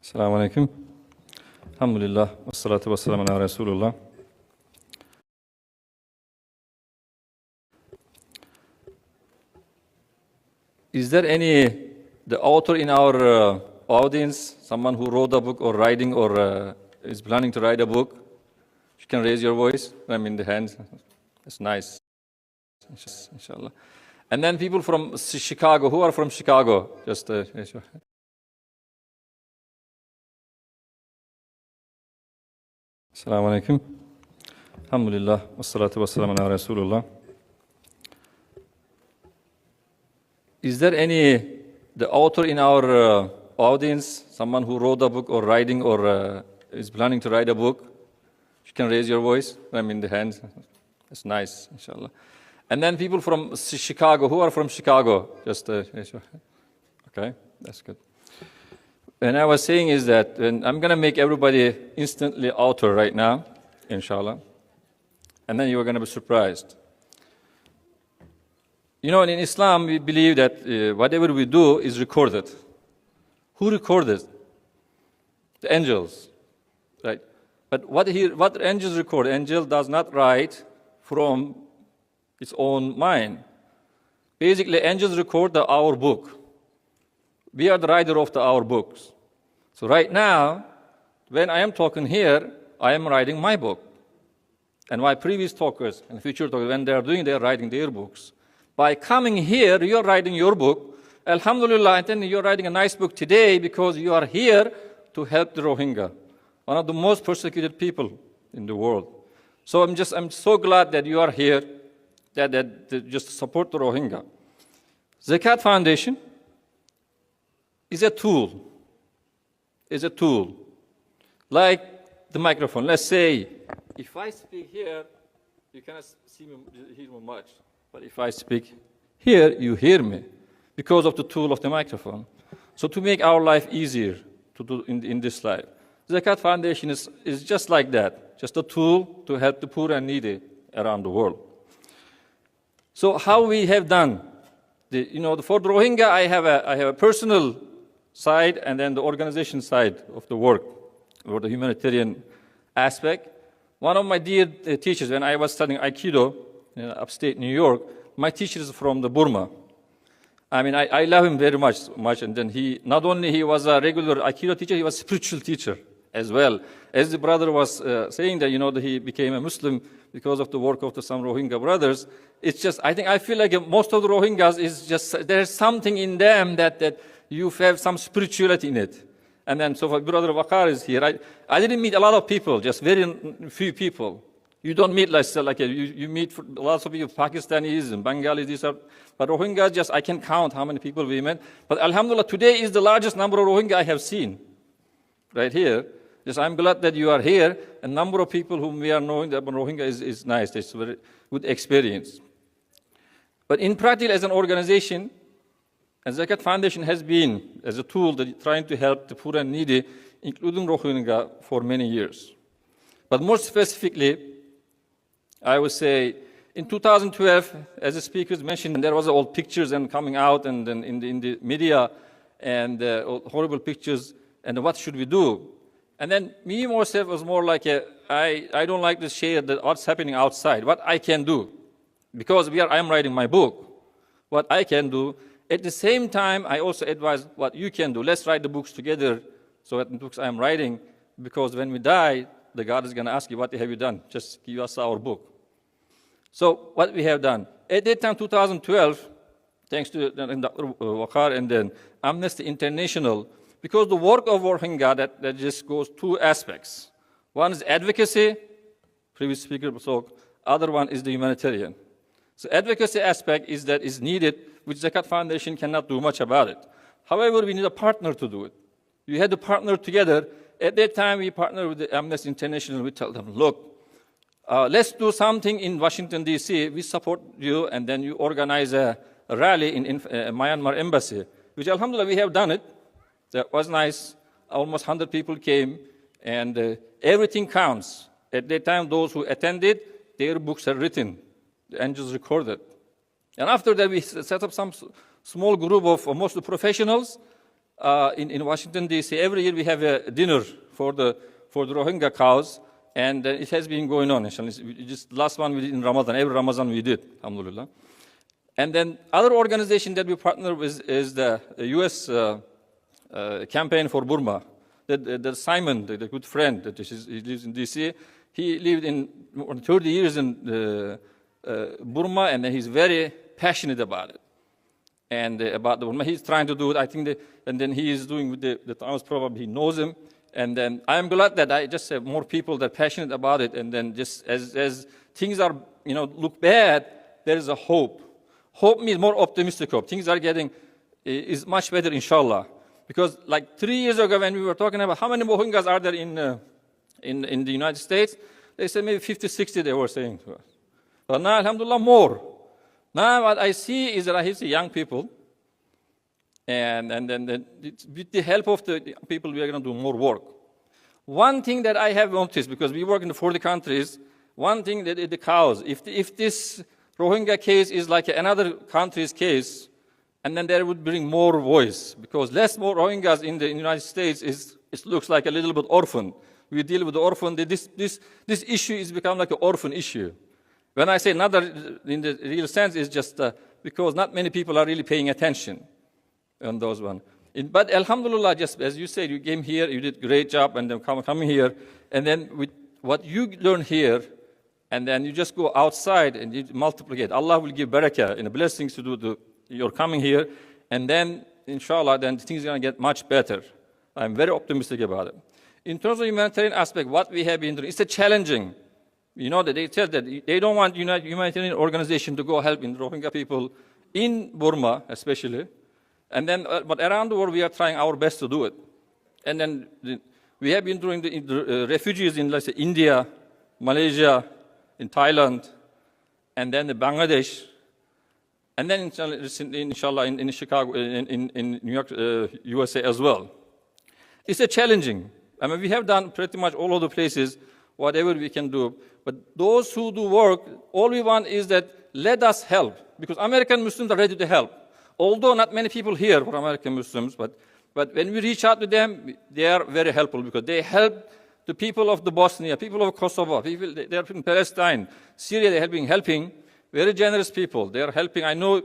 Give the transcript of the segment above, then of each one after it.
Assalamu alaikum. Alhamdulillah. Wassalatu wassalamu ala Rasulullah. Is there the author in our audience, someone who wrote a book or writing or is planning to write a book? You can raise your voice. I'm in the hands. That's nice. Inshallah. And then people from Chicago. Who are from Chicago? Just raise your hand. Assalamu alaikum. Alhamdulillah. Wassalatu wassalamu ala Rasulullah. Is there the author in our audience, someone who wrote a book or writing or is planning to write a book? You can raise your voice. I'm in the hands. That's nice, inshallah. And then people from Chicago. Who are from Chicago? Just raise your hand. Okay, that's good. And I was saying is that, and I'm going to make everybody instantly author right now, inshallah. And then you're going to be surprised. You know, in Islam, we believe that whatever we do is recorded. Who recorded? The angels, right? But what angels record? Angel does not write from its own mind. Basically, angels record our book. We are the writer of our books. So right now, when I am talking here, I am writing my book. And my previous talkers and future talkers, when they are writing their books. By coming here, you are writing your book. Alhamdulillah, and then you are writing a nice book today because you are here to help the Rohingya, one of the most persecuted people in the world. So I'm so glad that you are here, that just support the Rohingya. Zakat Foundation is a tool. Like the microphone. Let's say, if I speak here, you cannot hear me much. But if I speak here, you hear me because of the tool of the microphone. So to make our life easier to do in this life, Zakat Foundation is just like that, just a tool to help the poor and needy around the world. So how we have done, for the Rohingya, I have a personal side and then the organization side of the work, or the humanitarian aspect. One of my dear teachers, when I was studying Aikido in upstate New York, my teacher is from the Burma. I mean, I love him very much. And then not only he was a regular Aikido teacher, he was a spiritual teacher as well. As the brother was saying that, that he became a Muslim because of the work of some Rohingya brothers. It's just, I feel like most of the Rohingyas is just, there's something in them that you have some spirituality in it. And then, so for Brother Waqar is here. I didn't meet a lot of people, just very few people. You don't meet you meet lots of people, Pakistanis and Bengalis, but Rohingyas, just I can count how many people we met. But Alhamdulillah, today is the largest number of Rohingya I have seen, right here. Just I'm glad that you are here. A number of people whom we are knowing that Rohingya is nice. It's a very good experience. But in practice, as an organization, and Zakat Foundation has been, as a tool, trying to help the poor and needy, including Rohingya, for many years. But more specifically, I would say, in 2012, as the speakers mentioned, there was all pictures and coming out and then in the media and horrible pictures, and what should we do? And then me myself was more like I don't like to share what's happening outside, what I can do. Because I'm writing my book, what I can do. At the same time, I also advise what you can do. Let's write the books together. So that the books I'm writing, because when we die, the God is going to ask you, what have you done? Just give us our book. So what we have done. At that time, 2012, thanks to Dr. Waqar and then Amnesty International, because the work of Rohingya, that just goes two aspects. One is advocacy, previous speaker spoke. Other one is the humanitarian. So advocacy aspect is needed, which Zakat Foundation cannot do much about it. However, we need a partner to do it. We had to partner together. At that time, we partnered with the Amnesty International. We tell them, look, let's do something in Washington, D.C. We support you, and then you organize a rally in Myanmar embassy, which, alhamdulillah, we have done it. That was nice. Almost 100 people came, and everything counts. At that time, those who attended, their books are written. The angels recorded. And after that, we set up some small group of mostly professionals, in Washington, D.C., every year we have a dinner for the Rohingya cows, and it has been going on. Just last one we did in Ramadan. Every Ramadan we did, alhamdulillah. And then other organization that we partner with is the U.S. Campaign for Burma. The Simon, the good friend, he lives in D.C., he lived in more than 30 years in Burma, and he's very passionate about it. And about the Burma, he's trying to do it, I think, and then he is doing with the Thomas, probably he knows him. And then I'm glad that I just have more people that are passionate about it, and then just as things are, look bad, there is a hope. Hope means more optimistic hope. Things are getting, is much better, inshallah. Because like 3 years ago when we were talking about how many Rohingyas are there in the United States, they said maybe 50, 60 they were saying to us. But now, alhamdulillah, more. Now what I see is that I see young people, and then with the help of the people, we are going to do more work. One thing that I have noticed, because we work in 40 countries, one thing that the cows, if this Rohingya case is like another country's case, and then there would bring more voice, because more Rohingyas in the United States it looks like a little bit orphan. We deal with the orphan. This issue is become like an orphan issue. When I say another, in the real sense, is just because not many people are really paying attention on those ones. But alhamdulillah, just as you said, you came here, you did a great job, and then coming here, and then with what you learn here, and then you just go outside and you multiply. Allah will give barakah and blessings to do your coming here, and then inshallah, then things are going to get much better. I'm very optimistic about it. In terms of humanitarian aspect, what we have been doing, it's a challenging. That they tell that they don't want humanitarian organization to go help in Rohingya people in Burma, especially. And then, but around the world, we are trying our best to do it. And then we have been doing the refugees in, let's say, India, Malaysia, in Thailand, and then Bangladesh, and then inshallah in Chicago, in New York, USA as well. It's a challenging. I mean, we have done pretty much all of the places, whatever we can do. But those who do work, all we want is that let us help, because American Muslims are ready to help. Although not many people here for American Muslims, but when we reach out to them, they are very helpful, because they help the people of the Bosnia, people of Kosovo, people they are in Palestine, Syria. They are helping very generous people. They are helping. I know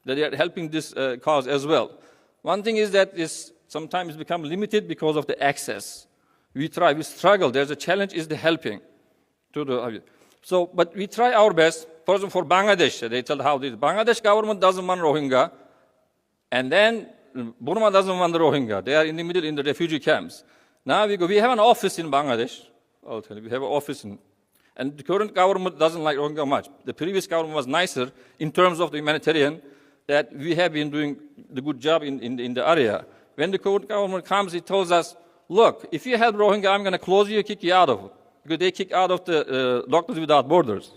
that they are helping this cause as well. One thing is that this sometimes become limited because of the access. We struggle. There's a challenge is the helping. But we try our best. For example, for Bangladesh, they tell how this Bangladesh government doesn't want Rohingya, and then Burma doesn't want the Rohingya. They are in the middle in the refugee camps. Now we have an office in Bangladesh. I'll tell you, we have an office and the current government doesn't like Rohingya much. The previous government was nicer in terms of the humanitarian, that we have been doing the good job in the area. When the current government comes, it tells us, look, if you help Rohingya, I'm going to close you, kick you out of it. Because they kick out of the Doctors Without Borders.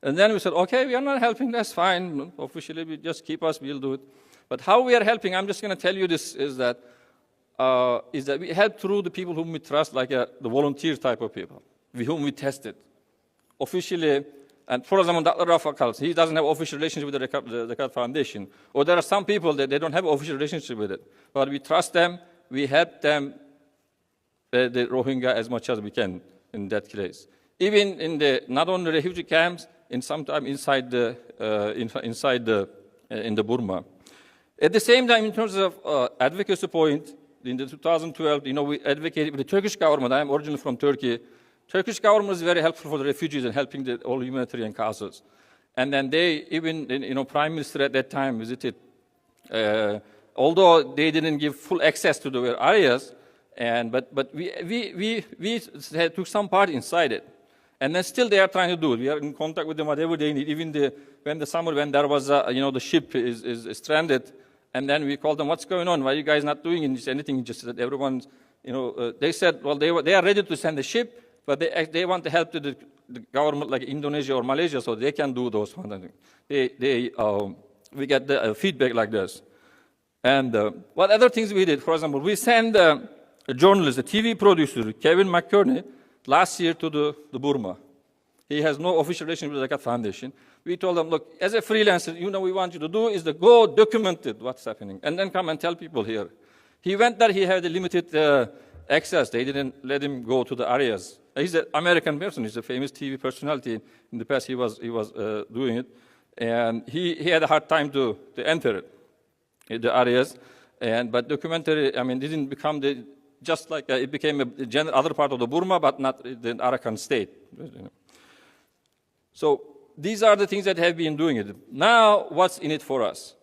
And then we said, okay, we are not helping, that's fine. Officially, we just keep us, we'll do it. But how we are helping, I'm just going to tell you this, is that we help through the people whom we trust, like the volunteer type of people, whom we tested. Officially, and for example, Dr. Rafa Kals, he doesn't have official relationship with the Zakat Foundation. Or there are some people that they don't have official relationship with it. But we trust them, we help them, the Rohingya, as much as we can in that case. Even in not only refugee camps, sometimes inside the Burma. At the same time, in terms of advocacy point, in the 2012, we advocated with the Turkish government. I am originally from Turkey. Turkish government is very helpful for the refugees and helping all humanitarian causes. And then they even, Prime Minister at that time visited, although they didn't give full access to the areas, but we took some part inside it. And then still they are trying to do it. We are in contact with them whatever they need. Even when the summer, when there was, the ship is stranded, and then we called them, what's going on? Why are you guys not doing anything? Just that everyone's, they said, well, they are ready to send the ship, but they want to help the government like Indonesia or Malaysia, so they can do those ones. We get the feedback like this. And what other things we did? For example, we sent a journalist, a TV producer, Kevin McCurney, last year to the Burma. He has no official relationship with the Zakat Foundation. We told them, look, as a freelancer, we want you to do is to go document it, what's happening, and then come and tell people here. He went there, he had a limited access. They didn't let him go to the areas. He's an American person. He's a famous TV personality. In the past, he was doing it. And he had a hard time to enter the areas. But documentary, I mean, didn't become just like it became a other part of the Burma, but not the Arakan state. So these are the things that have been doing it. Now, what's in it for us?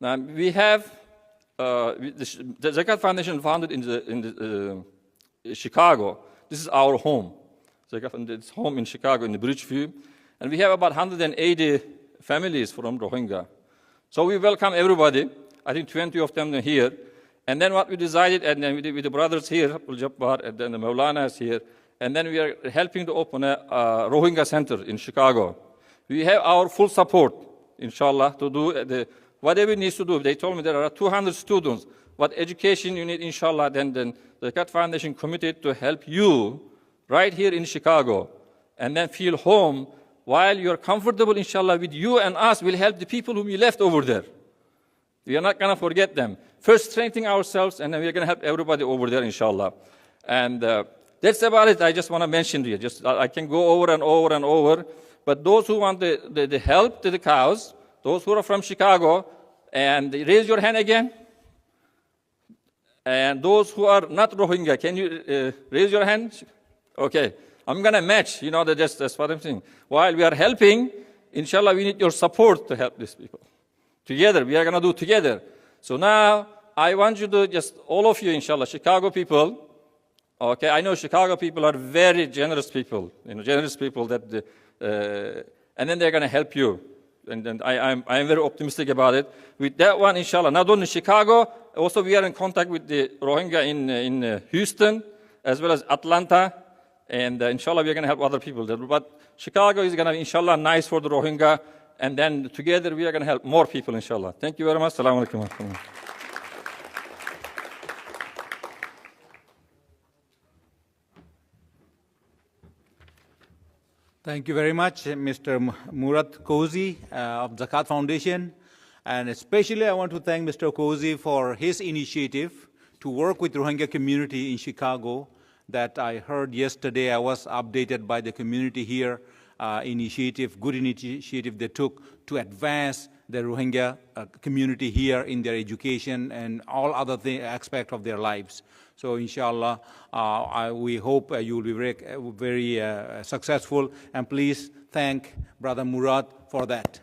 Now, we have the Zakat Foundation founded in Chicago. This is our home. Zakat Foundation's home in Chicago in the Bridgeview. And we have about 180 families from Rohingya. So we welcome everybody. I think 20 of them are here. And then what we decided, and then with the brothers here, Abdul Jabbar, and then the Maulana is here, and then we are helping to open a Rohingya center in Chicago. We have our full support, inshallah, to do whatever it needs to do. They told me there are 200 students. What education you need, inshallah, then the Zakat Foundation committed to help you right here in Chicago, and then feel home while you're comfortable, inshallah, with you and us. Will help the people whom you left over there. We are not going to forget them. First, strengthening ourselves, and then we're going to help everybody over there, inshallah. And that's about it. I just want to mention to you. I can go over and over and over. But those who want the help to the cows, those who are from Chicago, and raise your hand again. And those who are not Rohingya, can you raise your hand? Okay. I'm going to match. You know, that's what I'm saying. While we are helping, inshallah, we need your support to help these people. Together, we are going to do together. So now, I want you to just, all of you, inshallah, Chicago people, okay, I know Chicago people are very generous people, generous people that, and then they're going to help you. And I'm very optimistic about it. With that one, inshallah, not only Chicago, also we are in contact with the Rohingya in Houston, as well as Atlanta, and inshallah, we are going to help other people there. But Chicago is going to be, inshallah, nice for the Rohingya. And then together we are going to help more people, inshallah. Thank you very much. Assalamu alaikum. Thank you very much, Mr. Murad Kozi of Zakat Foundation. And especially I want to thank Mr. Kozi for his initiative to work with Rohingya community in Chicago that I heard yesterday. I was updated by the community here. Good initiative they took to advance the Rohingya community here in their education and all other aspects of their lives. So inshallah, we hope you will be very successful, and please thank Brother Murad for that.